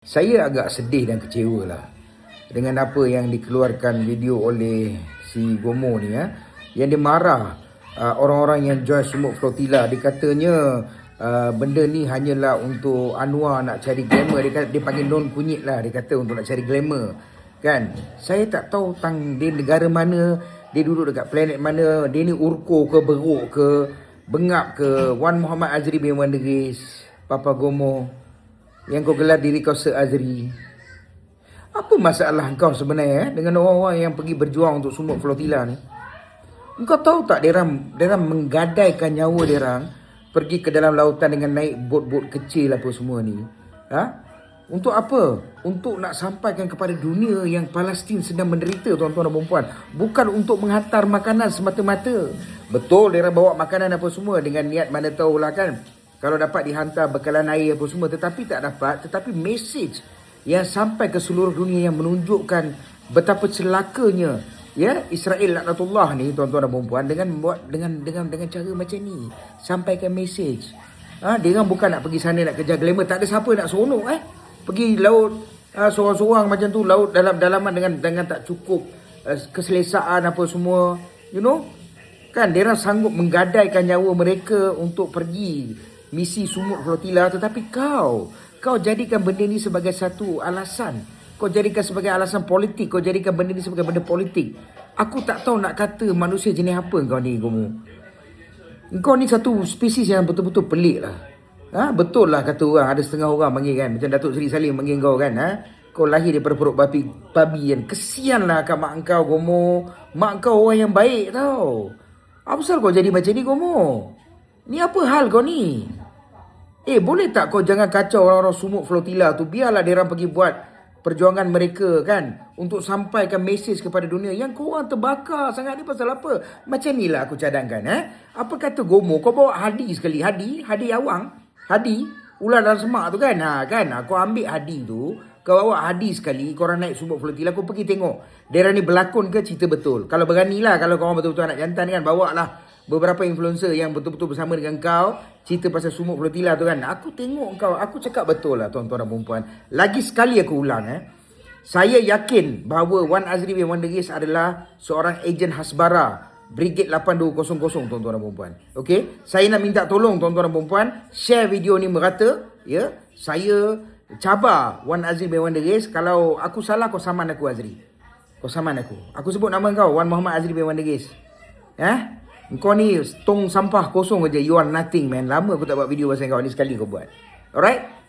Saya agak sedih dan kecewa lah dengan apa yang dikeluarkan video oleh si Gomo ni yang dia marah orang-orang yang join Sumuk Flotilla. Dia katanya benda ni hanyalah untuk Anwar nak cari glamour. Dia panggil non kunyit lah, dia kata untuk nak cari glamour kan. Saya tak tahu tentang dia negara mana, dia duduk dekat planet mana, dia ni urko ke beruk ke bengap ke. Wan Muhammad Azri bin Wan Degis, Papa Gomo yang kau gelar diri kau Sir Azri. Apa masalah kau sebenarnya dengan orang-orang yang pergi berjuang untuk Sumuk Flotilla ni? Kau tahu tak diorang menggadaikan nyawa diorang pergi ke dalam lautan dengan naik bot-bot kecil apa semua ni. Untuk apa? Untuk nak sampaikan kepada dunia yang Palestin sedang menderita, tuan-tuan dan puan-puan. Bukan untuk menghantar makanan semata-mata. Betul diorang bawa makanan apa semua dengan niat mana tahulah kan, kalau dapat dihantar bekalan air apa semua, tetapi tak dapat. Tetapi mesej yang sampai ke seluruh dunia yang menunjukkan betapa celakanya Israel laknatullah ni, tuan-tuan dan puan-puan, dengan cara macam ni sampaikan mesej. Dia bukan nak pergi sana nak kejar glamour, tak ada siapa nak seronok pergi laut seorang-seorang macam tu, laut dalam-dalaman dengan tak cukup keselesaan apa semua, kan. Dia sanggup menggadaikan nyawa mereka untuk pergi misi Sumuk Flotilla. Tetapi kau jadikan benda ni sebagai satu alasan. Kau jadikan sebagai alasan politik. Kau jadikan benda ni sebagai benda politik. Aku tak tahu nak kata manusia jenis apa kau ni, Gomo. Kau ni satu spesies yang betul-betul pelik lah. Betul lah kata orang, ada setengah orang panggil kan, macam Datuk Seri Salim panggil kau kan. Kau lahir daripada perut babi kan. Kesian lah kat mak kau, Gomo. Mak kau orang yang baik tau. Apa pasal kau jadi macam ni, Gomo? Ni apa hal kau ni? Boleh tak kau jangan kacau orang-orang Sumuk Flotilla tu. Biarlah diorang pergi buat perjuangan mereka kan, untuk sampaikan mesej kepada dunia. Yang korang terbakar sangat ni pasal apa? Macam ni lah aku cadangkan. Apa kata Gomo, kau bawa Hadi sekali. Hadi Awang, Hadi ular dalam semak tu kan. Kau ambil Hadi tu, kau bawa Hadi sekali, korang naik Sumuk Flotilla, kau pergi tengok diorang ni berlakon ke cerita betul. Kalau beranilah, kalau korang betul-betul anak jantan kan, bawa lah beberapa influencer yang betul-betul bersama dengan kau, cerita pasal Sumuk Flotilla tu kan. Aku tengok kau, aku cakap betul lah, tuan-tuan dan perempuan. Lagi sekali aku ulang, saya yakin bahawa Wan Azri bin Wan Degis adalah seorang ejen Hasbara Brigade 8200, tuan-tuan dan perempuan. Okey, saya nak minta tolong tuan-tuan dan perempuan, share video ni merata. Saya cabar Wan Azri bin Wan Degis. Kalau aku salah, kau saman aku, Azri. Kau saman aku. Aku sebut nama kau, Wan Muhammad Azri bin Wan Degis. Kau ni tong sampah kosong aja. You are nothing, man. Lama aku tak buat video pasal kau ni, sekali kau buat. Alright?